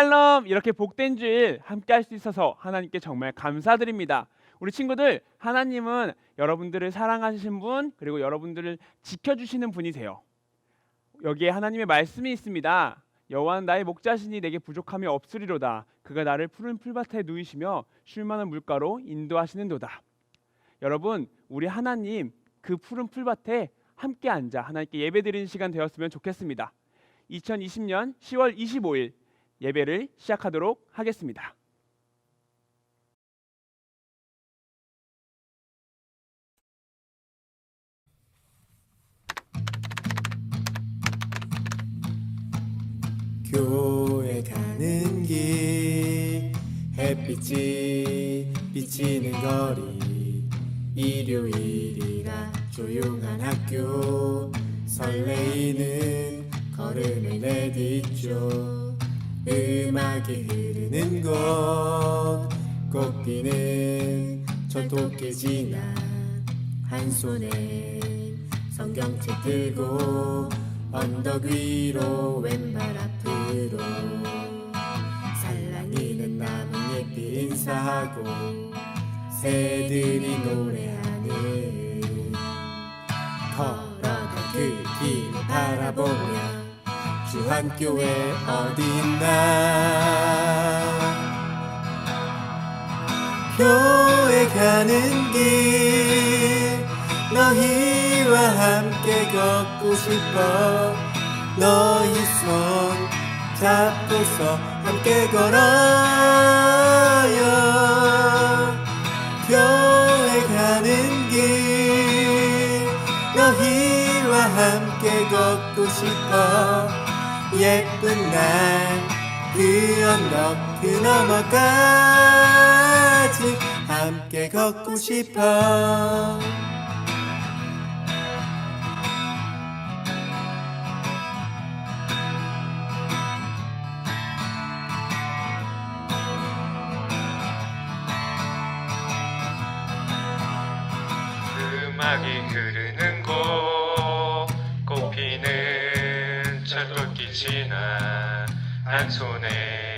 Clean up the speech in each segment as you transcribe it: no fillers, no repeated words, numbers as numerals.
샬롬! 이렇게 복된 주일 함께 할 수 있어서 하나님께 정말 감사드립니다. 우리 친구들, 하나님은 여러분들을 사랑하시는 분, 그리고 여러분들을 지켜주시는 분이세요. 여기에 하나님의 말씀이 있습니다. 여호와는 나의 목자시니 내게 부족함이 없으리로다. 그가 나를 푸른 풀밭에 누이시며 쉴 만한 물가로 인도하시는도다. 여러분, 우리 하나님 그 푸른 풀밭에 함께 앉아 하나님께 예배드리는 시간 되었으면 좋겠습니다. 2020년 10월 25일 예배를 시작하도록 하겠습니다. 교회 가는 길 햇빛이 비치는 거리 일요일이라 조용한 학교 설레이는 걸음을 내딛죠. 음악이 흐르는 곳 꽃피는 전통길 지나 한 손에 성경책 들고 언덕 위로 왼발 앞으로 살랑이는 나뭇잎이 인사하고 새들이 노래하는 걸어갈 그 길을 바라보며 주한교회 어디 있나 교회 가는 길 너희와 함께 걷고 싶어 너희 손 잡고서 함께 걸어요 교회 가는 길 너희와 함께 걷고 싶어 예쁜 날 그 언덕 그 너머까지 함께 걷고 싶어 음악이 흐르는 곳 꽃피는 철도길 지나 한 손에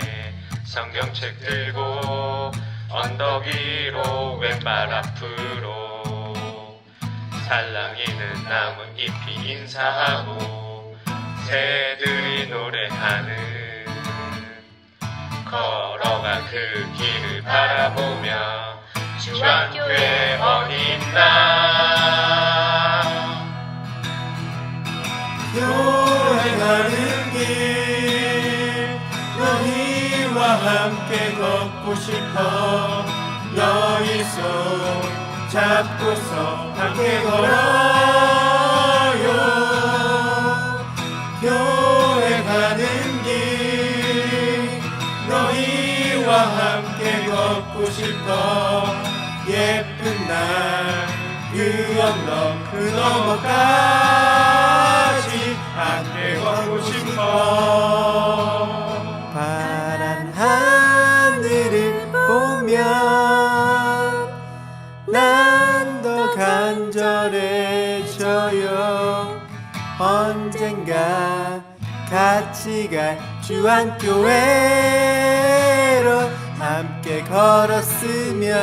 성경책 들고 언덕 위로 왼발 앞으로 살랑이는 나뭇잎이 인사하고 새들이 노래하는 걸어가 그 길을 바라보며 주한교회 어디 있나 교회 가는 길 너희와 함께 걷고 싶어 너희 손 잡고서 함께 걸어요 교회 가는 길 너희와 함께 걷고 싶어 예쁜 날 그 언덕 그 너머까지 함께 걷고 싶어 파란 하늘을 보면 난 더 간절해져요 언젠가 같이 갈 주한교회로 함께 걸었으면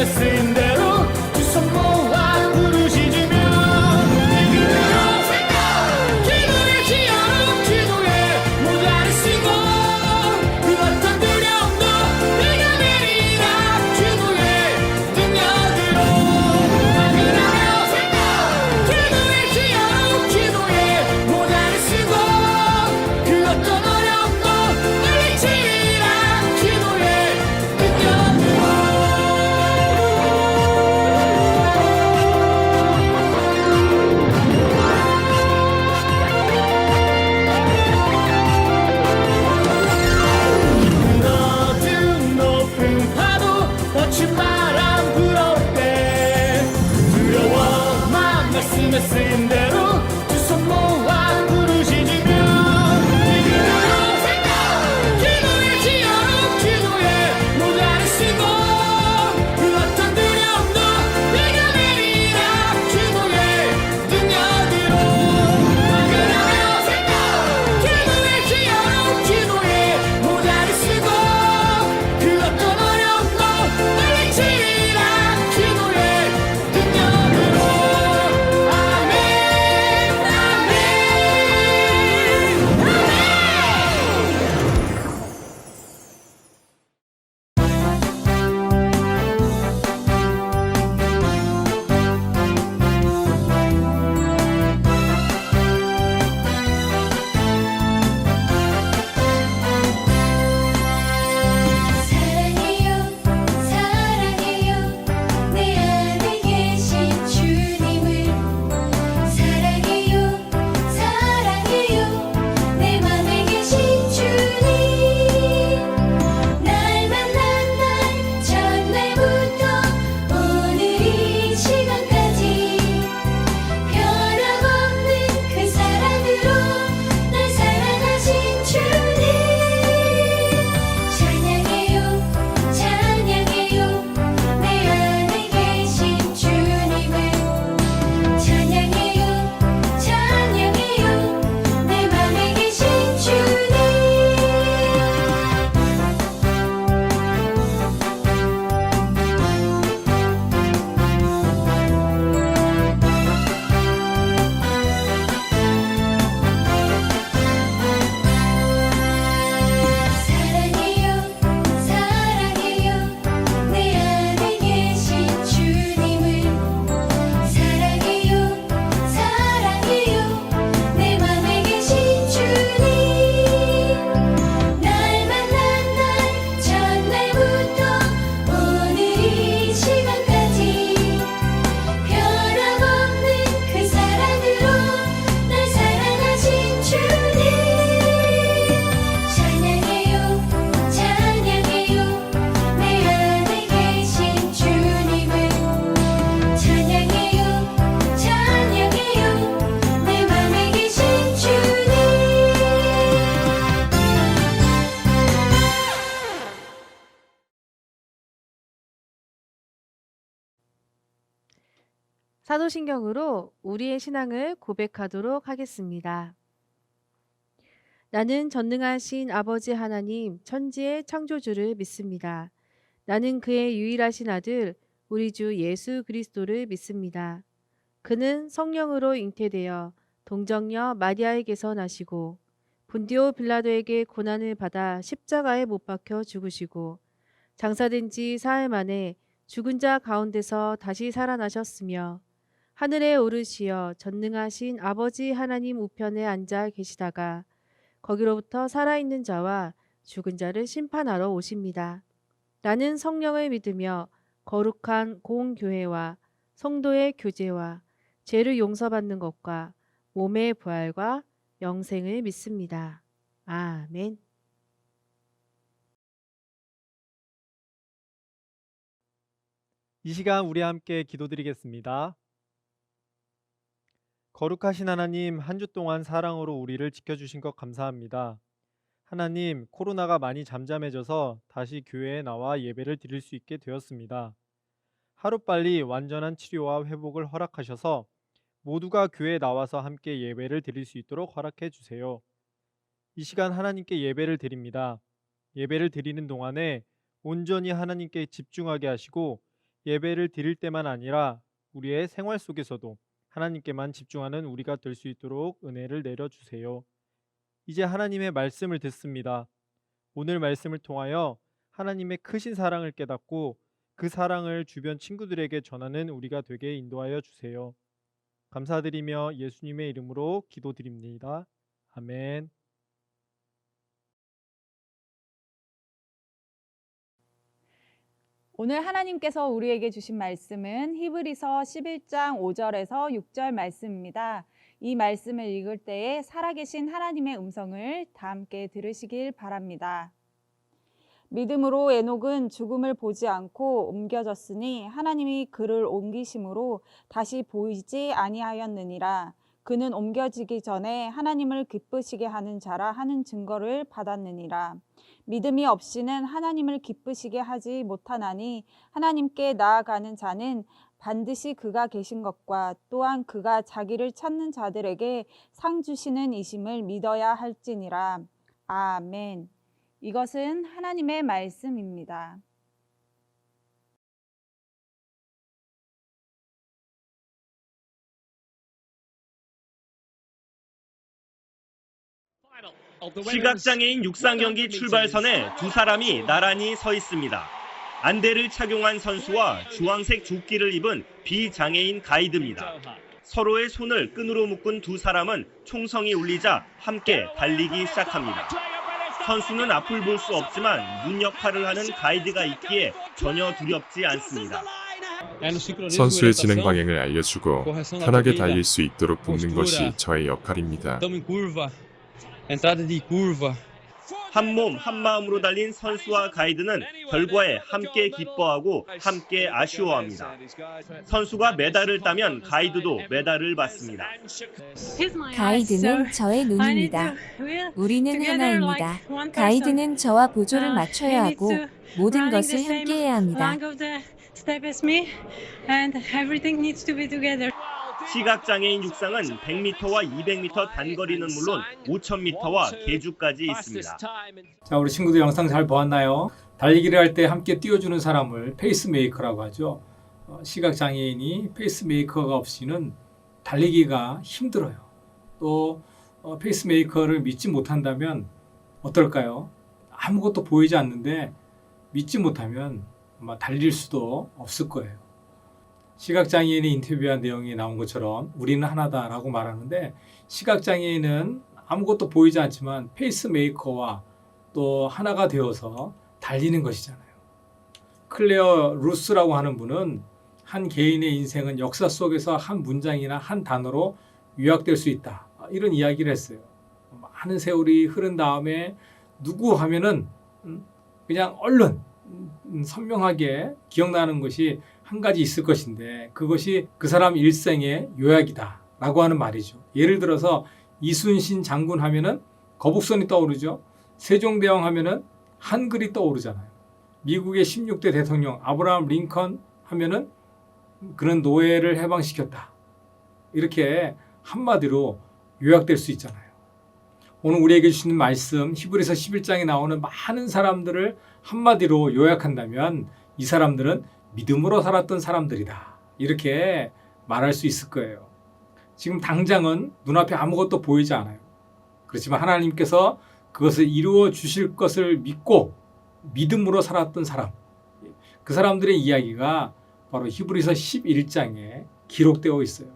쓴 대로 두 손 모아 부르짖으며 기도의 지어로 기도에 모자를 쓰고 그 어떤 두려움도 내가 내리라 기도의 능력으로 그러며 기도의 지어로 기도에 모자를 쓰고 그 어떤 어려움도 물리치리라 기도의 능력으로 사도신경으로 우리의 신앙을 고백하도록 하겠습니다. 나는 전능하신 아버지 하나님 천지의 창조주를 믿습니다. 나는 그의 유일하신 아들 우리 주 예수 그리스도를 믿습니다. 그는 성령으로 잉태되어 동정녀 마리아에게서 나시고 본디오 빌라도에게 고난을 받아 십자가에 못 박혀 죽으시고 장사된 지 사흘 만에 죽은 자 가운데서 다시 살아나셨으며 하늘에 오르시어 전능하신 아버지 하나님 우편에 앉아 계시다가 거기로부터 살아있는 자와 죽은 자를 심판하러 오십니다. 나는 성령을 믿으며 거룩한 공교회와 성도의 교제와 죄를 용서받는 것과 몸의 부활과 영생을 믿습니다. 아멘. 이 시간 우리 함께 기도드리겠습니다. 거룩하신 하나님, 한 주 동안 사랑으로 우리를 지켜주신 것 감사합니다. 하나님, 코로나가 많이 잠잠해져서 다시 교회에 나와 예배를 드릴 수 있게 되었습니다. 하루빨리 완전한 치료와 회복을 허락하셔서 모두가 교회에 나와서 함께 예배를 드릴 수 있도록 허락해 주세요. 이 시간 하나님께 예배를 드립니다. 예배를 드리는 동안에 온전히 하나님께 집중하게 하시고 예배를 드릴 때만 아니라 우리의 생활 속에서도 하나님께만 집중하는 우리가 될 수 있도록 은혜를 내려주세요. 이제 하나님의 말씀을 듣습니다. 오늘 말씀을 통하여 하나님의 크신 사랑을 깨닫고 그 사랑을 주변 친구들에게 전하는 우리가 되게 인도하여 주세요. 감사드리며 예수님의 이름으로 기도드립니다. 아멘. 오늘 하나님께서 우리에게 주신 말씀은 히브리서 11장 5절에서 6절 말씀입니다. 이 말씀을 읽을 때에 살아계신 하나님의 음성을 다 함께 들으시길 바랍니다. 믿음으로 에녹은 죽음을 보지 않고 옮겨졌으니 하나님이 그를 옮기심으로 다시 보이지 아니하였느니라. 그는 옮겨지기 전에 하나님을 기쁘시게 하는 자라 하는 증거를 받았느니라. 믿음이 없이는 하나님을 기쁘시게 하지 못하나니 하나님께 나아가는 자는 반드시 그가 계신 것과 또한 그가 자기를 찾는 자들에게 상 주시는 이심을 믿어야 할지니라. 아멘. 이것은 하나님의 말씀입니다. 시각장애인 육상 경기 출발선에 두 사람이 나란히 서 있습니다. 안대를 착용한 선수와 주황색 조끼를 입은 비장애인 가이드입니다. 서로의 손을 끈으로 묶은 두 사람은 총성이 울리자 함께 달리기 시작합니다. 선수는 앞을 볼 수 없지만 눈 역할을 하는 가이드가 있기에 전혀 두렵지 않습니다. 선수의 진행 방향을 알려주고 편하게 달릴 수 있도록 돕는 것이 저의 역할입니다. 한 몸 한 마음으로 달린 선수와 가이드는 결과에 함께 기뻐하고 함께 아쉬워합니다. 선수가 메달을 따면 가이드도 메달을 받습니다. 가이드는 저의 눈입니다. 우리는 하나입니다. 가이드는 저와 보조를 맞춰야 하고 모든 것을 함께해야 합니다. 시각장애인 육상은 100m와 200m 단거리는 물론 5000m와 계주까지 있습니다. 자, 우리 친구들 영상 잘 보았나요? 달리기를 할 때 함께 띄워주는 사람을 페이스메이커라고 하죠. 시각장애인이 페이스메이커가 없이는 달리기가 힘들어요. 또 페이스메이커를 믿지 못한다면 어떨까요? 아무것도 보이지 않는데 믿지 못하면 아마 달릴 수도 없을 거예요. 시각장애인이 인터뷰한 내용이 나온 것처럼 우리는 하나다라고 말하는데 시각장애인은 아무것도 보이지 않지만 페이스메이커와 또 하나가 되어서 달리는 것이잖아요. 클레어 루스라고 하는 분은 한 개인의 인생은 역사 속에서 한 문장이나 한 단어로 요약될 수 있다. 이런 이야기를 했어요. 많은 세월이 흐른 다음에 누구 하면은 그냥 얼른 선명하게 기억나는 것이 한 가지 있을 것인데 그것이 그 사람 일생의 요약이다 라고 하는 말이죠. 예를 들어서 이순신 장군 하면은 거북선이 떠오르죠. 세종대왕 하면은 한글이 떠오르잖아요. 미국의 16대 대통령 아브라함 링컨 하면은 그런 노예를 해방시켰다. 이렇게 한마디로 요약될 수 있잖아요. 오늘 우리에게 주시는 말씀 히브리서 11장에 나오는 많은 사람들을 한마디로 요약한다면 이 사람들은 믿음으로 살았던 사람들이다. 이렇게 말할 수 있을 거예요. 지금 당장은 눈앞에 아무것도 보이지 않아요. 그렇지만 하나님께서 그것을 이루어 주실 것을 믿고 믿음으로 살았던 사람, 그 사람들의 이야기가 바로 히브리서 11장에 기록되어 있어요.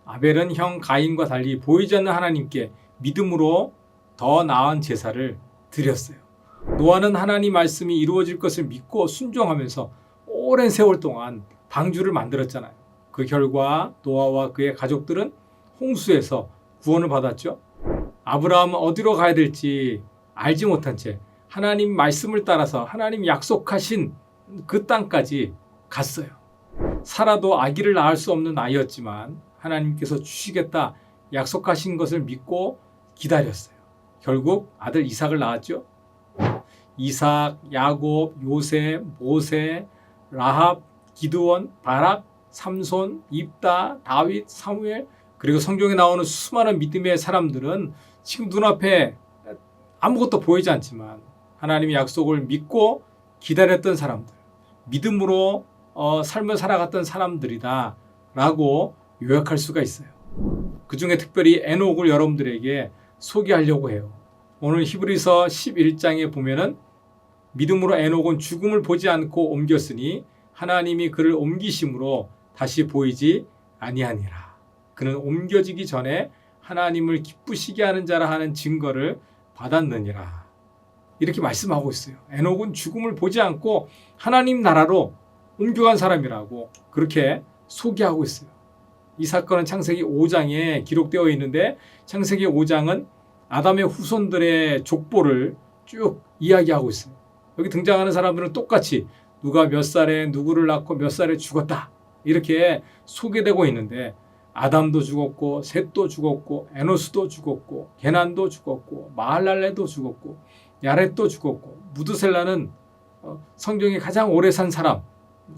아벨은 형 가인과 달리 보이지 않는 하나님께 믿음으로 더 나은 제사를 드렸어요. 노아는 하나님 말씀이 이루어질 것을 믿고 순종하면서 오랜 세월 동안 방주를 만들었잖아요. 그 결과 노아와 그의 가족들은 홍수에서 구원을 받았죠. 아브라함은 어디로 가야 될지 알지 못한 채 하나님 말씀을 따라서 하나님 약속하신 그 땅까지 갔어요. 사라도 아기를 낳을 수 없는 아이였지만 하나님께서 주시겠다 약속하신 것을 믿고 기다렸어요. 결국 아들 이삭을 낳았죠. 이삭, 야곱, 요셉, 모세, 라합, 기드온, 바락, 삼손, 입다, 다윗, 사무엘, 그리고 성경에 나오는 수많은 믿음의 사람들은 지금 눈앞에 아무것도 보이지 않지만 하나님의 약속을 믿고 기다렸던 사람들, 믿음으로 삶을 살아갔던 사람들이다 라고 요약할 수가 있어요. 그 중에 특별히 에녹을 여러분들에게 소개하려고 해요. 오늘 히브리서 11장에 보면은 믿음으로 에녹은 죽음을 보지 않고 옮겼으니 하나님이 그를 옮기심으로 다시 보이지 아니하니라. 그는 옮겨지기 전에 하나님을 기쁘시게 하는 자라 하는 증거를 받았느니라. 이렇게 말씀하고 있어요. 에녹은 죽음을 보지 않고 하나님 나라로 옮겨간 사람이라고 그렇게 소개하고 있어요. 이 사건은 창세기 5장에 기록되어 있는데 창세기 5장은 아담의 후손들의 족보를 쭉 이야기하고 있어요. 여기 등장하는 사람들은 똑같이 누가 몇 살에 누구를 낳고 몇 살에 죽었다 이렇게 소개되고 있는데 아담도 죽었고 셋도 죽었고 에노스도 죽었고 게난도 죽었고 마할랄레도 죽었고 야렛도 죽었고 무드셀라는 성경에 가장 오래 산 사람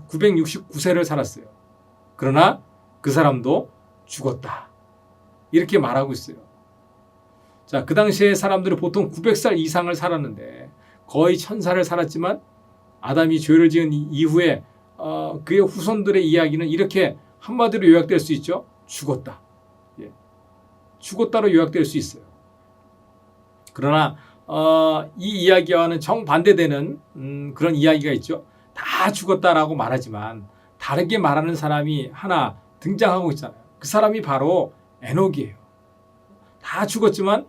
969세를 살았어요. 그러나 그 사람도 죽었다. 이렇게 말하고 있어요. 자, 그 당시에 사람들은 보통 900살 이상을 살았는데 거의 1000살을 살았지만 아담이 죄를 지은 이후에 그의 후손들의 이야기는 이렇게 한마디로 요약될 수 있죠. 죽었다. 예. 죽었다로 요약될 수 있어요. 그러나 이 이야기와는 정반대되는 그런 이야기가 있죠. 다 죽었다라고 말하지만 다르게 말하는 사람이 하나 등장하고 있잖아요. 그 사람이 바로 에녹이에요. 다 죽었지만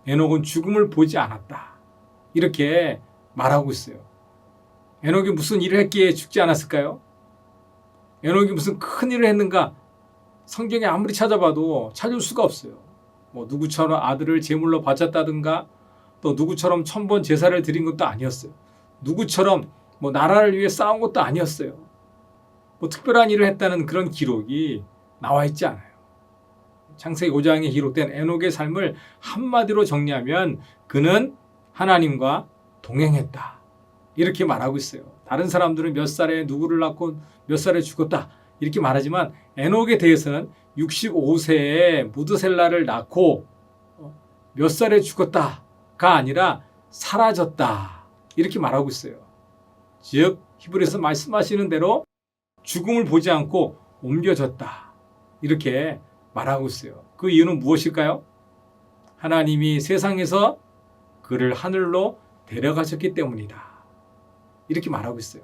에녹은 죽음을 보지 않았다. 이렇게 말하고 있어요. 에녹이 무슨 일을 했기에 죽지 않았을까요? 에녹이 무슨 큰 일을 했는가? 성경에 아무리 찾아봐도 찾을 수가 없어요. 뭐 누구처럼 아들을 제물로 바쳤다든가 또 누구처럼 1000번 제사를 드린 것도 아니었어요. 누구처럼 뭐 나라를 위해 싸운 것도 아니었어요. 뭐 특별한 일을 했다는 그런 기록이 나와 있지 않아요. 창세기 5장에 기록된 에녹의 삶을 한마디로 정리하면 그는 하나님과 동행했다. 이렇게 말하고 있어요. 다른 사람들은 몇 살에 누구를 낳고 몇 살에 죽었다. 이렇게 말하지만 에녹에 대해서는 65세에 무드셀라를 낳고 몇 살에 죽었다가 아니라 사라졌다. 이렇게 말하고 있어요. 즉 히브리서 말씀하시는 대로 죽음을 보지 않고 옮겨졌다. 이렇게 말하고 있어요. 그 이유는 무엇일까요? 하나님이 세상에서 그를 하늘로 데려가셨기 때문이다. 이렇게 말하고 있어요.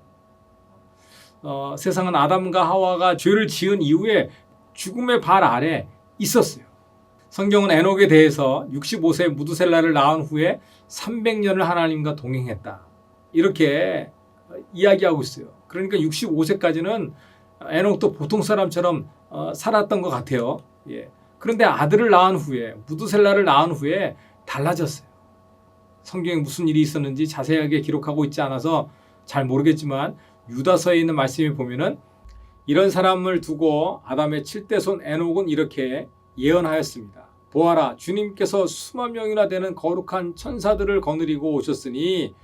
세상은 아담과 하와가 죄를 지은 이후에 죽음의 발 아래 있었어요. 성경은 에녹에 대해서 65세 무드셀라를 낳은 후에 300년을 하나님과 동행했다. 이렇게 이야기하고 있어요. 그러니까 65세까지는 에녹도 보통 사람처럼 살았던 것 같아요. 예. 그런데 아들을 낳은 후에 무드셀라를 낳은 후에 달라졌어요. 성경에 무슨 일이 있었는지 자세하게 기록하고 있지 않아서 잘 모르겠지만 유다서에 있는 말씀에 보면은 이런 사람을 두고 아담의 7대 손 에녹은 이렇게 예언하였습니다. 보아라, 주님께서 수만 명이나 되는 거룩한 천사들을 거느리고 오셨으니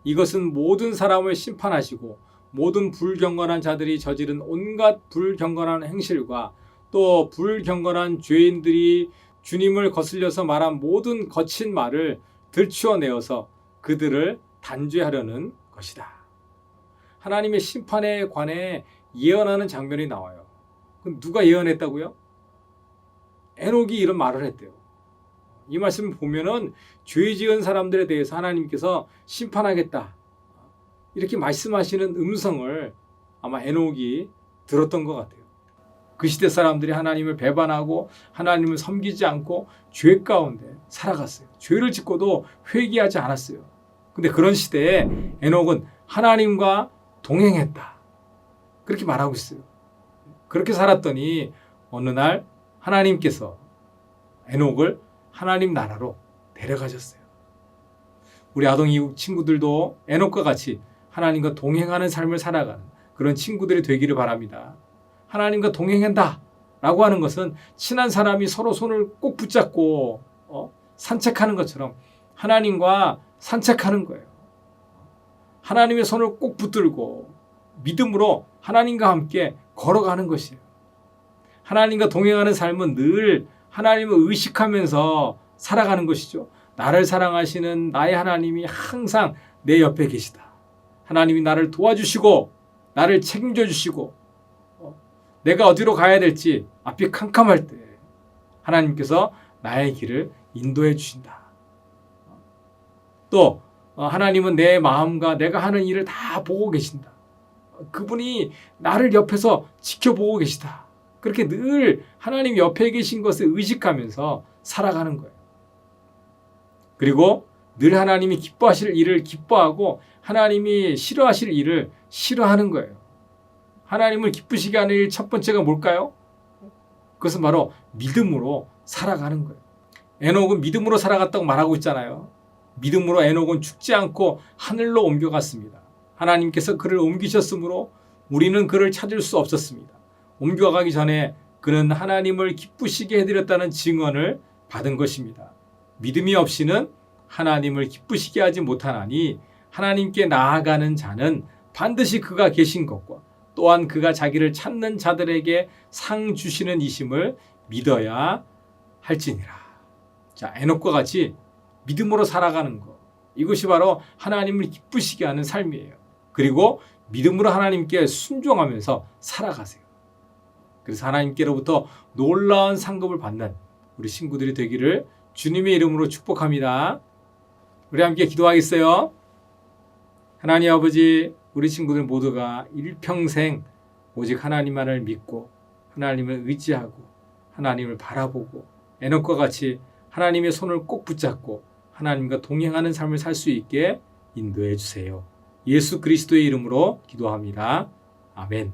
이것은 모든 사람을 심판하시고 모든 불경건한 자들이 저지른 온갖 불경건한 행실과 또 불경건한 죄인들이 주님을 거슬려서 말한 모든 거친 말을 들추어내어서 그들을 단죄하려는 것이다. 하나님의 심판에 관해 예언하는 장면이 나와요. 그럼 누가 예언했다고요? 에녹이 이런 말을 했대요. 이 말씀을 보면은 죄 지은 사람들에 대해서 하나님께서 심판하겠다, 이렇게 말씀하시는 음성을 아마 에녹이 들었던 것 같아요. 그 시대 사람들이 하나님을 배반하고 하나님을 섬기지 않고 죄 가운데 살아갔어요. 죄를 짓고도 회개하지 않았어요. 근데 그런 시대에 에녹은 하나님과 동행했다, 그렇게 말하고 있어요. 그렇게 살았더니 어느 날 하나님께서 에녹을 하나님 나라로 데려가셨어요. 우리 아동 이국 친구들도 에녹과 같이 하나님과 동행하는 삶을 살아가는 그런 친구들이 되기를 바랍니다. 하나님과 동행한다 라고 하는 것은 친한 사람이 서로 손을 꼭 붙잡고 산책하는 것처럼 하나님과 산책하는 거예요. 하나님의 손을 꼭 붙들고 믿음으로 하나님과 함께 걸어가는 것이에요. 하나님과 동행하는 삶은 늘 하나님을 의식하면서 살아가는 것이죠. 나를 사랑하시는 나의 하나님이 항상 내 옆에 계시다. 하나님이 나를 도와주시고 나를 책임져 주시고 내가 어디로 가야 될지 앞이 캄캄할 때 하나님께서 나의 길을 인도해 주신다. 또 하나님은 내 마음과 내가 하는 일을 다 보고 계신다. 그분이 나를 옆에서 지켜보고 계시다. 그렇게 늘 하나님 옆에 계신 것을 의식하면서 살아가는 거예요. 그리고 늘 하나님이 기뻐하실 일을 기뻐하고 하나님이 싫어하실 일을 싫어하는 거예요. 하나님을 기쁘시게 하는 일 첫 번째가 뭘까요? 그것은 바로 믿음으로 살아가는 거예요. 에녹은 믿음으로 살아갔다고 말하고 있잖아요. 믿음으로 에녹은 죽지 않고 하늘로 옮겨갔습니다. 하나님께서 그를 옮기셨으므로 우리는 그를 찾을 수 없었습니다. 옮겨가기 전에 그는 하나님을 기쁘시게 해드렸다는 증언을 받은 것입니다. 믿음이 없이는 하나님을 기쁘시게 하지 못하나니 하나님께 나아가는 자는 반드시 그가 계신 것과 또한 그가 자기를 찾는 자들에게 상 주시는 이심을 믿어야 할지니라. 자, 에녹과 같이 믿음으로 살아가는 것, 이것이 바로 하나님을 기쁘시게 하는 삶이에요. 그리고 믿음으로 하나님께 순종하면서 살아가세요. 그래서 하나님께로부터 놀라운 상급을 받는 우리 친구들이 되기를 주님의 이름으로 축복합니다. 우리 함께 기도하겠어요. 하나님 아버지, 우리 친구들 모두가 일평생 오직 하나님만을 믿고 하나님을 의지하고 하나님을 바라보고 에녹과 같이 하나님의 손을 꼭 붙잡고 하나님과 동행하는 삶을 살 수 있게 인도해 주세요. 예수 그리스도의 이름으로 기도합니다. 아멘.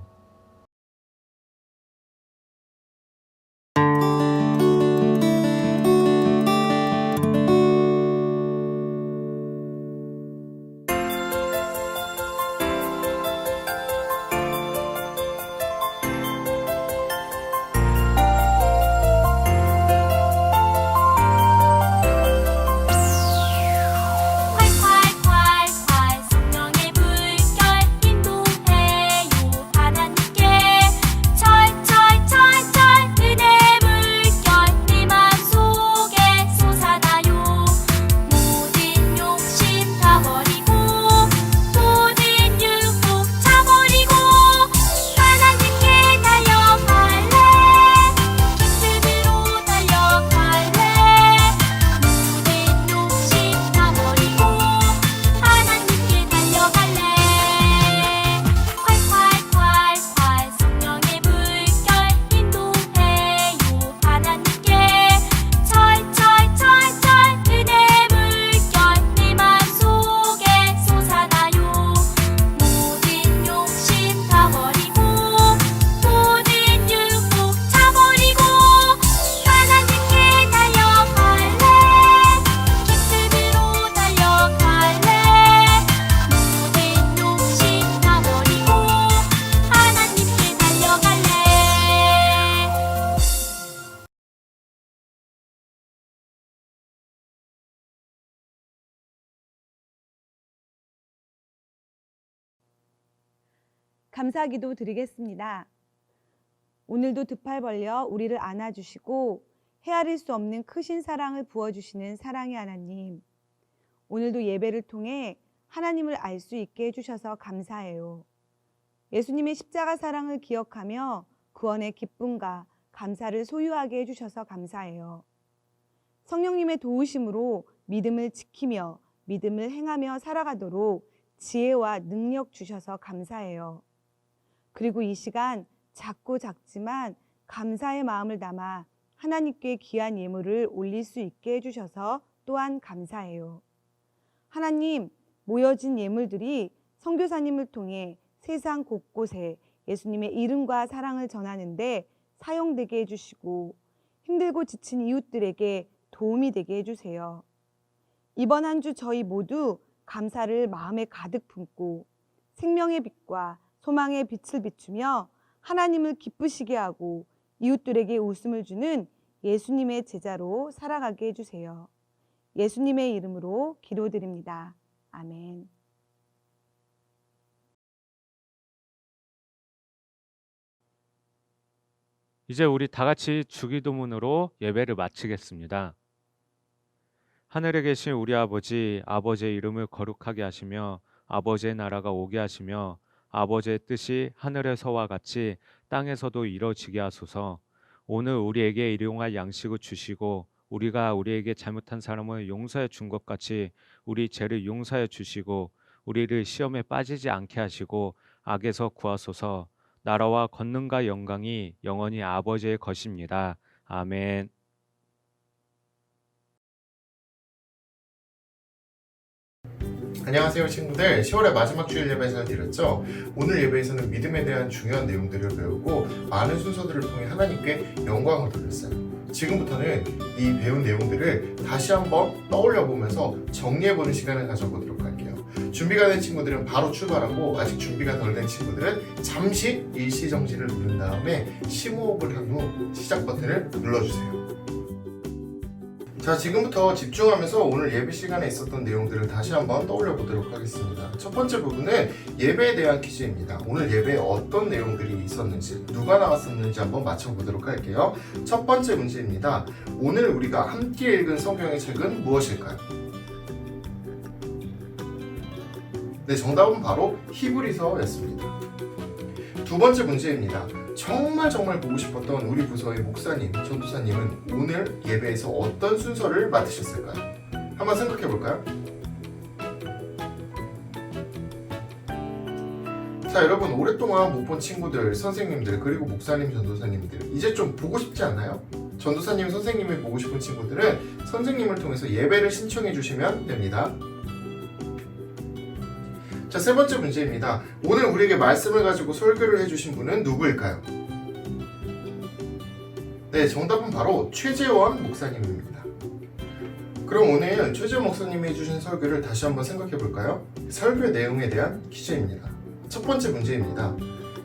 활활활활 성령의 불결 인도해요 하나님 감사기도 드리겠습니다. 오늘도 두 팔 벌려 우리를 안아주시고 헤아릴 수 없는 크신 사랑을 부어주시는 사랑의 하나님, 오늘도 예배를 통해 하나님을 알 수 있게 해주셔서 감사해요. 예수님의 십자가 사랑을 기억하며 구원의 기쁨과 감사를 소유하게 해주셔서 감사해요. 성령님의 도우심으로 믿음을 지키며 믿음을 행하며 살아가도록 지혜와 능력 주셔서 감사해요. 그리고 이 시간 작고 작지만 감사의 마음을 담아 하나님께 귀한 예물을 올릴 수 있게 해주셔서 또한 감사해요. 하나님, 모여진 예물들이 선교사님을 통해 세상 곳곳에 예수님의 이름과 사랑을 전하는데 사용되게 해주시고 힘들고 지친 이웃들에게 도움이 되게 해주세요. 이번 한 주 저희 모두 감사를 마음에 가득 품고 생명의 빛과 소망의 빛을 비추며 하나님을 기쁘시게 하고 이웃들에게 웃음을 주는 예수님의 제자로 살아가게 해주세요. 예수님의 이름으로 기도드립니다. 아멘. 이제 우리 다 같이 주기도문으로 예배를 마치겠습니다. 하늘에 계신 우리 아버지, 아버지의 이름을 거룩하게 하시며 아버지의 나라가 오게 하시며 아버지의 뜻이 하늘에서와 같이 땅에서도 이루어지게 하소서. 오늘 우리에게 일용할 양식을 주시고 우리가 우리에게 잘못한 사람을 용서해 준 것 같이 우리 죄를 용서해 주시고 우리를 시험에 빠지지 않게 하시고 악에서 구하소서. 나라와 권능과 영광이 영원히 아버지의 것입니다. 아멘. 안녕하세요 친구들, 10월의 마지막 주일 예배 잘 드렸죠? 오늘 예배에서는 믿음에 대한 중요한 내용들을 배우고 많은 순서들을 통해 하나님께 영광을 돌렸어요. 지금부터는 이 배운 내용들을 다시 한번 떠올려 보면서 정리해보는 시간을 가져보도록 할게요. 준비가 된 친구들은 바로 출발하고 아직 준비가 덜 된 친구들은 잠시 일시정지를 누른 다음에 심호흡을 한 후 시작 버튼을 눌러주세요. 자, 지금부터 집중하면서 오늘 예배 시간에 있었던 내용들을 다시 한번 떠올려 보도록 하겠습니다. 첫 번째 부분은 예배에 대한 퀴즈입니다. 오늘 예배에 어떤 내용들이 있었는지, 누가 나왔었는지 한번 맞춰보도록 할게요. 첫 번째 문제입니다. 오늘 우리가 함께 읽은 성경의 책은 무엇일까요? 네, 정답은 바로 히브리서였습니다. 두 번째 문제입니다. 정말 보고 싶었던 우리 부서의 목사님, 전도사님은 오늘 예배에서 어떤 순서를 맡으셨을까요? 한번 생각해 볼까요? 자, 여러분 오랫동안 못 본 친구들, 선생님들, 그리고 목사님, 전도사님들 이제 좀 보고 싶지 않나요? 전도사님, 선생님을 보고 싶은 친구들은 선생님을 통해서 예배를 신청해 주시면 됩니다. 자, 세 번째 문제입니다. 오늘 우리에게 말씀을 가지고 설교를 해주신 분은 누구일까요? 네, 정답은 바로 최재원 목사님입니다. 그럼 오늘 최재원 목사님이 해주신 설교를 다시 한번 생각해 볼까요? 설교의 내용에 대한 퀴즈입니다. 첫 번째 문제입니다.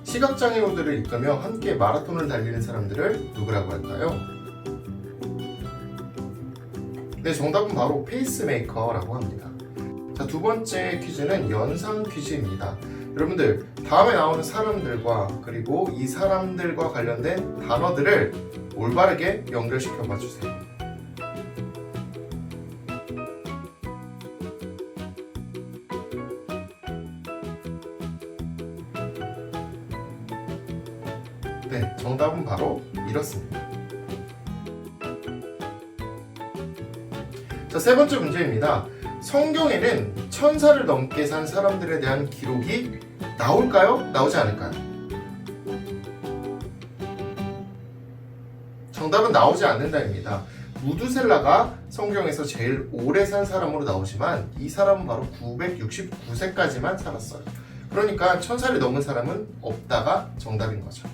시각장애우들을 이끌며 함께 마라톤을 달리는 사람들을 누구라고 할까요? 네, 정답은 바로 페이스메이커라고 합니다. 자, 두 번째 퀴즈는 연상 퀴즈입니다. 여러분들, 다음에 나오는 사람들과 그리고 이 사람들과 관련된 단어들을 올바르게 연결시켜 봐주세요. 네, 정답은 바로 이렇습니다. 자, 세 번째 문제입니다. 성경에는 천사를 넘게 산 사람들에 대한 기록이 나올까요? 나오지 않을까요? 정답은 나오지 않는다입니다. 무두셀라가 성경에서 제일 오래 산 사람으로 나오지만 이 사람은 바로 969세까지만 살았어요. 그러니까 천사를 넘은 사람은 없다가 정답인 거죠.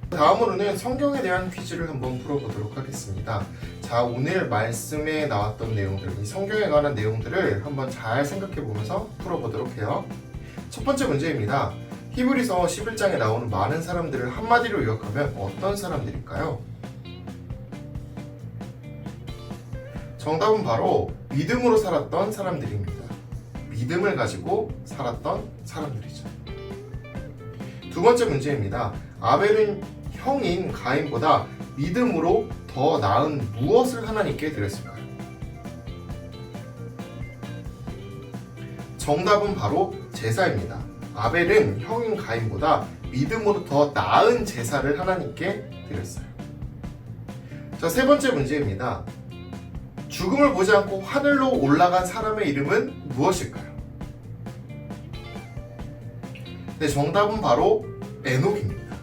다음으로는 성경에 대한 퀴즈를 한번 풀어보도록 하겠습니다. 자, 오늘 말씀에 나왔던 내용들, 이 성경에 관한 내용들을 한번 잘 생각해보면서 풀어보도록 해요. 첫 번째 문제입니다. 히브리서 11장에 나오는 많은 사람들을 한마디로 요약하면 어떤 사람들일까요? 정답은 바로 믿음으로 살았던 사람들입니다. 믿음을 가지고 살았던 사람들이죠. 두 번째 문제입니다. 아벨은 형인 가인보다 믿음으로 더 나은 무엇을 하나님께 드렸을까요? 정답은 바로 제사입니다. 아벨은 형인 가인보다 믿음으로 더 나은 제사를 하나님께 드렸어요. 자, 세 번째 문제입니다. 죽음을 보지 않고 하늘로 올라간 사람의 이름은 무엇일까요? 네, 정답은 바로 에녹입니다.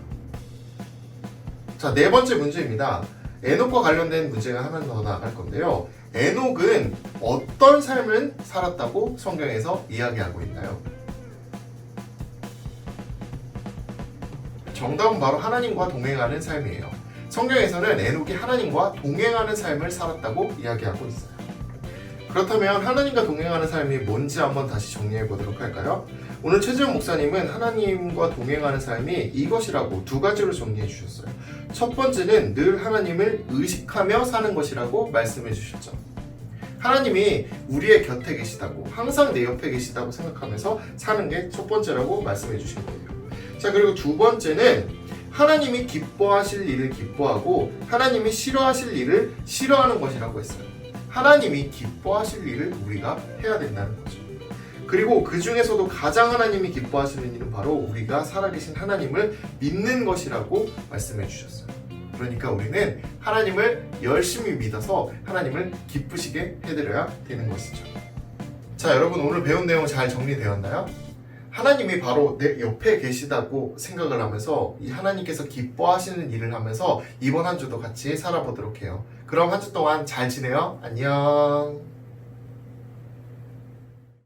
자, 네 번째 문제입니다. 에녹과 관련된 문제가 하나 더 나아갈 건데요. 에녹은 어떤 삶을 살았다고 성경에서 이야기하고 있나요? 정답은 바로 하나님과 동행하는 삶이에요. 성경에서는 에녹이 하나님과 동행하는 삶을 살았다고 이야기하고 있어요. 그렇다면 하나님과 동행하는 삶이 뭔지 한번 다시 정리해 보도록 할까요? 오늘 최재훈 목사님은 하나님과 동행하는 삶이 이것이라고 두 가지로 정리해 주셨어요. 첫 번째는 늘 하나님을 의식하며 사는 것이라고 말씀해 주셨죠. 하나님이 우리의 곁에 계시다고, 항상 내 옆에 계시다고 생각하면서 사는 게 첫 번째라고 말씀해 주신 거예요. 자, 그리고 두 번째는 하나님이 기뻐하실 일을 기뻐하고 하나님이 싫어하실 일을 싫어하는 것이라고 했어요. 하나님이 기뻐하실 일을 우리가 해야 된다는 거죠. 그리고 그 중에서도 가장 하나님이 기뻐하시는 일은 바로 우리가 살아계신 하나님을 믿는 것이라고 말씀해 주셨어요. 그러니까 우리는 하나님을 열심히 믿어서 하나님을 기쁘시게 해드려야 되는 것이죠. 자, 여러분 오늘 배운 내용 잘 정리되었나요? 하나님이 바로 내 옆에 계시다고 생각을 하면서 이 하나님께서 기뻐하시는 일을 하면서 이번 한 주도 같이 살아보도록 해요. 그럼 한 주 동안 잘 지내요. 안녕.